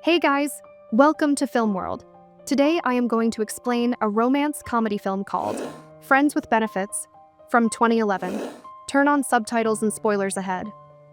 Hey guys, welcome to Film World. Today I am going to explain a romance comedy film called Friends with Benefits from 2011. Turn on subtitles and spoilers ahead.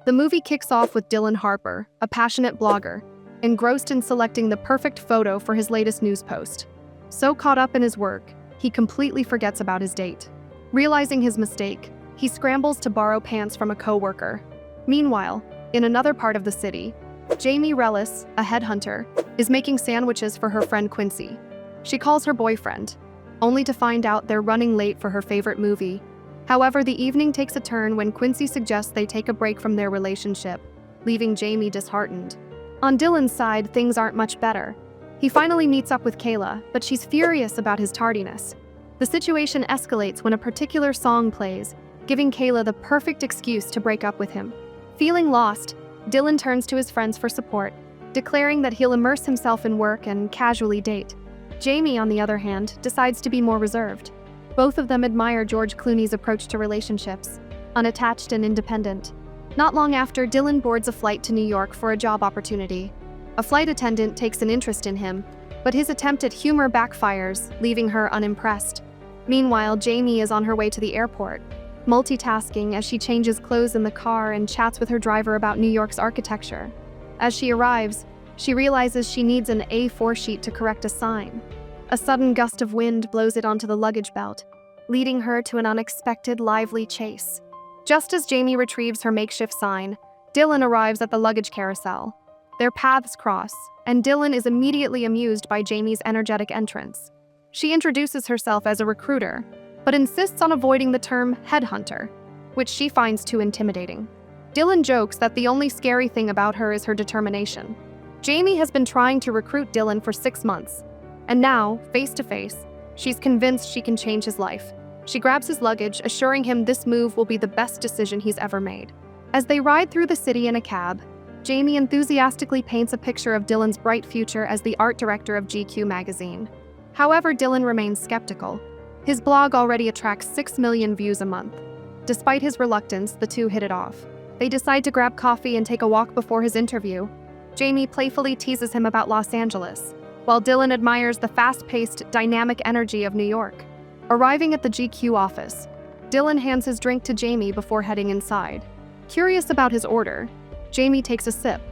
The movie kicks off with Dylan Harper, a passionate blogger, engrossed in selecting the perfect photo for his latest news post. So caught up in his work, he completely forgets about his date. Realizing his mistake, he scrambles to borrow pants from a coworker. Meanwhile, in another part of the city, Jamie Rellis, a headhunter, is making sandwiches for her friend Quincy. She calls her boyfriend, only to find out they're running late for her favorite movie. However, the evening takes a turn when Quincy suggests they take a break from their relationship, leaving Jamie disheartened. On Dylan's side, things aren't much better. He finally meets up with Kayla, but she's furious about his tardiness. The situation escalates when a particular song plays, giving Kayla the perfect excuse to break up with him. Feeling lost, Dylan turns to his friends for support, declaring that he'll immerse himself in work and casually date. Jamie, on the other hand, decides to be more reserved. Both of them admire George Clooney's approach to relationships, unattached and independent. Not long after, Dylan boards a flight to New York for a job opportunity. A flight attendant takes an interest in him, but his attempt at humor backfires, leaving her unimpressed. Meanwhile, Jamie is on her way to the airport, multitasking as she changes clothes in the car and chats with her driver about New York's architecture. As she arrives, she realizes she needs an A4 sheet to correct a sign. A sudden gust of wind blows it onto the luggage belt, leading her to an unexpected, lively chase. Just as Jamie retrieves her makeshift sign, Dylan arrives at the luggage carousel. Their paths cross, and Dylan is immediately amused by Jamie's energetic entrance. She introduces herself as a recruiter, but insists on avoiding the term headhunter, which she finds too intimidating. Dylan jokes that the only scary thing about her is her determination. Jamie has been trying to recruit Dylan for 6 months, and now, face to face, she's convinced she can change his life. She grabs his luggage, assuring him this move will be the best decision he's ever made. As they ride through the city in a cab, Jamie enthusiastically paints a picture of Dylan's bright future as the art director of GQ magazine. However, Dylan remains skeptical. His blog already attracts 6 million views a month. Despite his reluctance, the two hit it off. They decide to grab coffee and take a walk before his interview. Jamie playfully teases him about Los Angeles, while Dylan admires the fast-paced, dynamic energy of New York. Arriving at the GQ office, Dylan hands his drink to Jamie before heading inside. Curious about his order, Jamie takes a sip,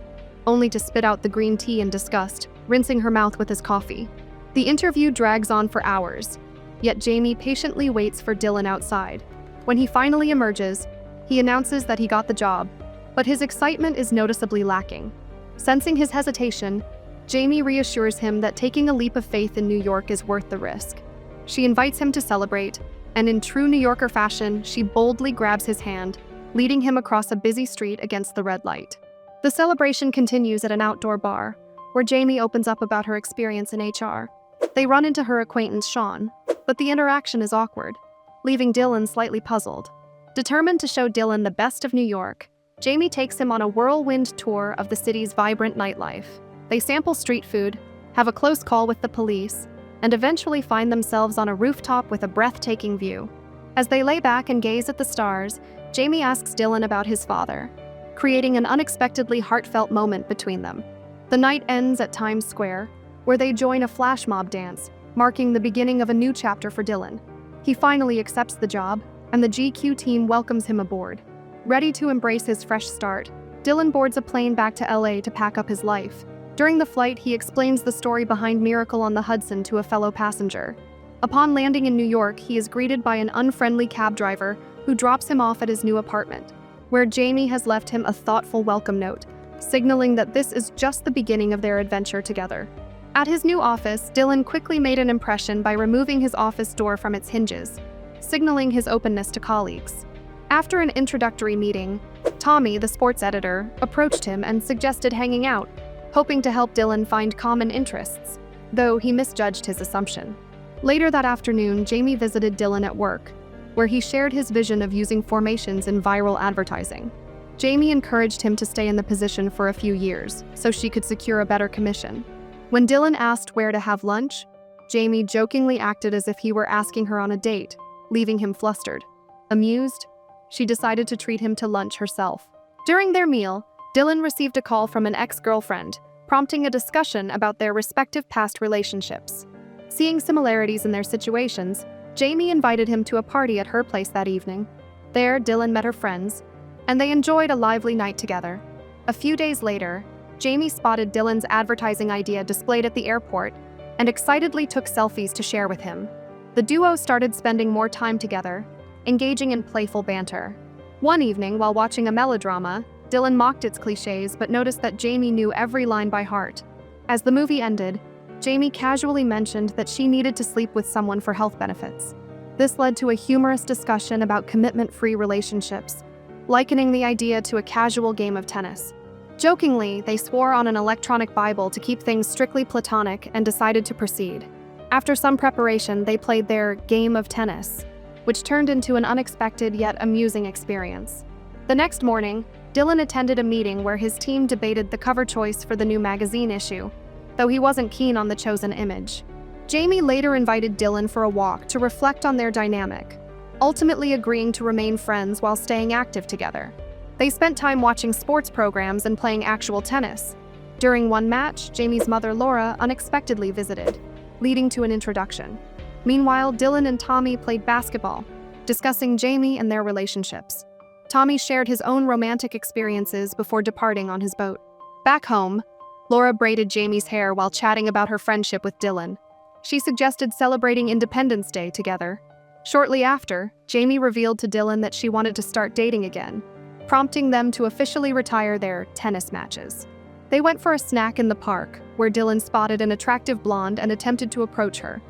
only to spit out the green tea in disgust, rinsing her mouth with his coffee. The interview drags on for hours, yet Jamie patiently waits for Dylan outside. When he finally emerges, he announces that he got the job, but his excitement is noticeably lacking. Sensing his hesitation, Jamie reassures him that taking a leap of faith in New York is worth the risk. She invites him to celebrate, and in true New Yorker fashion, she boldly grabs his hand, leading him across a busy street against the red light. The celebration continues at an outdoor bar, where Jamie opens up about her experience in HR. They run into her acquaintance Sean, but the interaction is awkward, leaving Dylan slightly puzzled. Determined to show Dylan the best of New York, Jamie takes him on a whirlwind tour of the city's vibrant nightlife. They sample street food, have a close call with the police, and eventually find themselves on a rooftop with a breathtaking view. As they lay back and gaze at the stars, Jamie asks Dylan about his father, creating an unexpectedly heartfelt moment between them. The night ends at Times Square, where they join a flash mob dance, marking the beginning of a new chapter for Dylan. He finally accepts the job, and the GQ team welcomes him aboard. Ready to embrace his fresh start, Dylan boards a plane back to LA to pack up his life. During the flight, he explains the story behind Miracle on the Hudson to a fellow passenger. Upon landing in New York, he is greeted by an unfriendly cab driver who drops him off at his new apartment, where Jamie has left him a thoughtful welcome note, signaling that this is just the beginning of their adventure together. At his new office, Dylan quickly made an impression by removing his office door from its hinges, signaling his openness to colleagues. After an introductory meeting, Tommy, the sports editor, approached him and suggested hanging out, hoping to help Dylan find common interests, though he misjudged his assumption. Later that afternoon, Jamie visited Dylan at work, where he shared his vision of using formations in viral advertising. Jamie encouraged him to stay in the position for a few years, so she could secure a better commission. When Dylan asked where to have lunch, Jamie jokingly acted as if he were asking her on a date, leaving him flustered. Amused, she decided to treat him to lunch herself. During their meal, Dylan received a call from an ex-girlfriend, prompting a discussion about their respective past relationships. Seeing similarities in their situations, Jamie invited him to a party at her place that evening. There, Dylan met her friends, and they enjoyed a lively night together. A few days later, Jamie spotted Dylan's advertising idea displayed at the airport and excitedly took selfies to share with him. The duo started spending more time together, engaging in playful banter. One evening, while watching a melodrama, Dylan mocked its cliches but noticed that Jamie knew every line by heart. As the movie ended, Jamie casually mentioned that she needed to sleep with someone for health benefits. This led to a humorous discussion about commitment-free relationships, likening the idea to a casual game of tennis. Jokingly, they swore on an electronic Bible to keep things strictly platonic and decided to proceed. After some preparation, they played their game of tennis, which turned into an unexpected yet amusing experience. The next morning, Dylan attended a meeting where his team debated the cover choice for the new magazine issue, though he wasn't keen on the chosen image. Jamie later invited Dylan for a walk to reflect on their dynamic, ultimately agreeing to remain friends while staying active together. They spent time watching sports programs and playing actual tennis. During one match, Jamie's mother Laura unexpectedly visited, leading to an introduction. Meanwhile, Dylan and Tommy played basketball, discussing Jamie and their relationships. Tommy shared his own romantic experiences before departing on his boat. Back home, Laura braided Jamie's hair while chatting about her friendship with Dylan. She suggested celebrating Independence Day together. Shortly after, Jamie revealed to Dylan that she wanted to start dating again, prompting them to officially retire their tennis matches. They went for a snack in the park, where Dylan spotted an attractive blonde and attempted to approach her.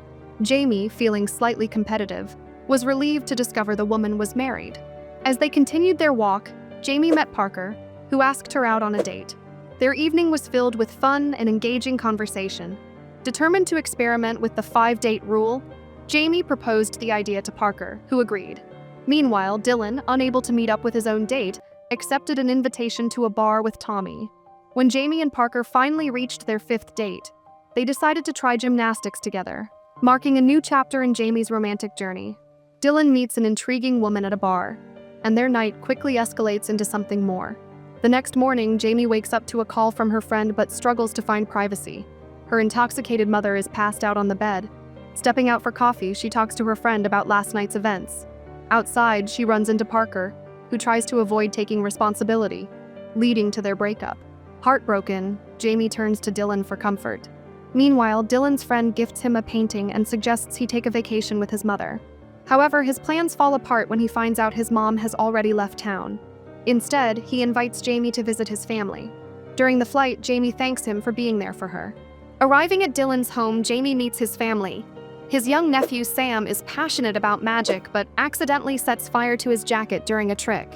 Jamie, feeling slightly competitive, was relieved to discover the woman was married. As they continued their walk, Jamie met Parker, who asked her out on a date. Their evening was filled with fun and engaging conversation. Determined to experiment with the 5-date rule, Jamie proposed the idea to Parker, who agreed. Meanwhile, Dylan, unable to meet up with his own date, accepted an invitation to a bar with Tommy. When Jamie and Parker finally reached their 5th date, they decided to try gymnastics together, marking a new chapter in Jamie's romantic journey. Dylan meets an intriguing woman at a bar, and their night quickly escalates into something more. The next morning, Jamie wakes up to a call from her friend but struggles to find privacy. Her intoxicated mother is passed out on the bed. Stepping out for coffee, she talks to her friend about last night's events. Outside, she runs into Parker, who tries to avoid taking responsibility, leading to their breakup. Heartbroken, Jamie turns to Dylan for comfort. Meanwhile, Dylan's friend gifts him a painting and suggests he take a vacation with his mother. However, his plans fall apart when he finds out his mom has already left town. Instead, he invites Jamie to visit his family. During the flight, Jamie thanks him for being there for her. Arriving at Dylan's home, Jamie meets his family. His young nephew Sam is passionate about magic but accidentally sets fire to his jacket during a trick.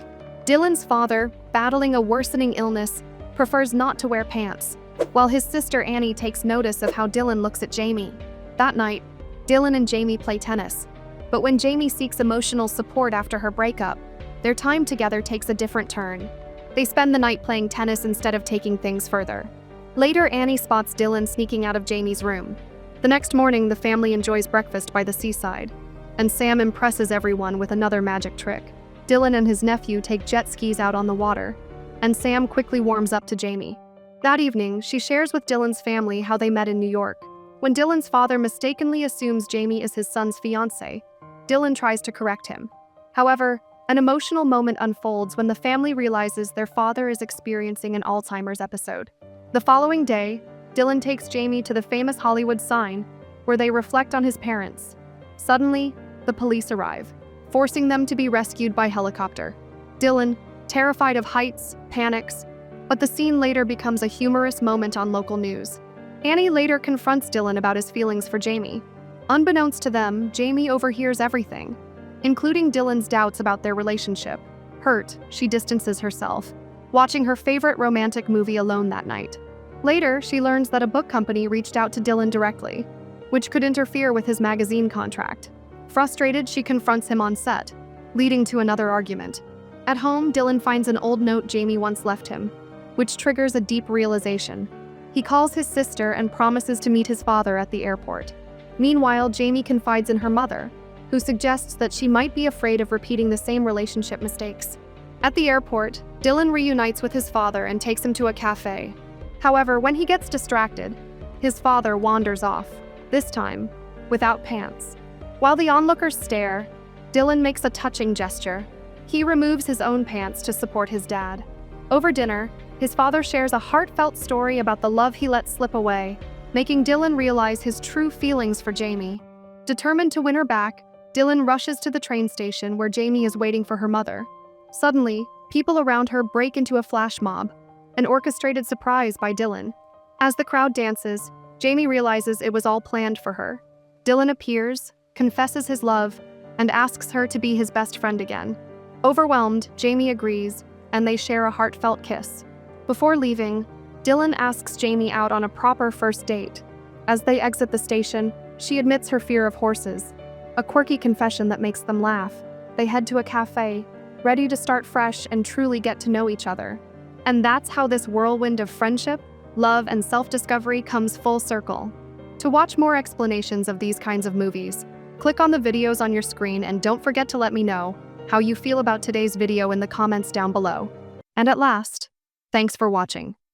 Dylan's father, battling a worsening illness, prefers not to wear pants, while his sister Annie takes notice of how Dylan looks at Jamie. That night, Dylan and Jamie play tennis, but when Jamie seeks emotional support after her breakup, their time together takes a different turn. They spend the night playing tennis instead of taking things further. Later, Annie spots Dylan sneaking out of Jamie's room. The next morning, the family enjoys breakfast by the seaside, and Sam impresses everyone with another magic trick. Dylan and his nephew take jet skis out on the water, and Sam quickly warms up to Jamie. That evening, she shares with Dylan's family how they met in New York. When Dylan's father mistakenly assumes Jamie is his son's fiancée, Dylan tries to correct him. However, an emotional moment unfolds when the family realizes their father is experiencing an Alzheimer's episode. The following day, Dylan takes Jamie to the famous Hollywood sign, where they reflect on his parents. Suddenly, the police arrive, forcing them to be rescued by helicopter. Dylan, terrified of heights, panics, but the scene later becomes a humorous moment on local news. Annie later confronts Dylan about his feelings for Jamie. Unbeknownst to them, Jamie overhears everything, including Dylan's doubts about their relationship. Hurt, she distances herself, watching her favorite romantic movie alone that night. Later, she learns that a book company reached out to Dylan directly, which could interfere with his magazine contract. Frustrated, she confronts him on set, leading to another argument. At home, Dylan finds an old note Jamie once left him, which triggers a deep realization. He calls his sister and promises to meet his father at the airport. Meanwhile, Jamie confides in her mother, who suggests that she might be afraid of repeating the same relationship mistakes. At the airport, Dylan reunites with his father and takes him to a cafe. However, when he gets distracted, his father wanders off, this time without pants. While the onlookers stare, Dylan makes a touching gesture. He removes his own pants to support his dad. Over dinner, his father shares a heartfelt story about the love he let slip away, making Dylan realize his true feelings for Jamie. Determined to win her back, Dylan rushes to the train station where Jamie is waiting for her mother. Suddenly, people around her break into a flash mob, an orchestrated surprise by Dylan. As the crowd dances, Jamie realizes it was all planned for her. Dylan appears, confesses his love, and asks her to be his best friend again. Overwhelmed, Jamie agrees, and they share a heartfelt kiss. Before leaving, Dylan asks Jamie out on a proper first date. As they exit the station, she admits her fear of horses, a quirky confession that makes them laugh. They head to a cafe, ready to start fresh and truly get to know each other. And that's how this whirlwind of friendship, love, and self-discovery comes full circle. To watch more explanations of these kinds of movies, click on the videos on your screen and don't forget to let me know how you feel about today's video in the comments down below. And at last, thanks for watching.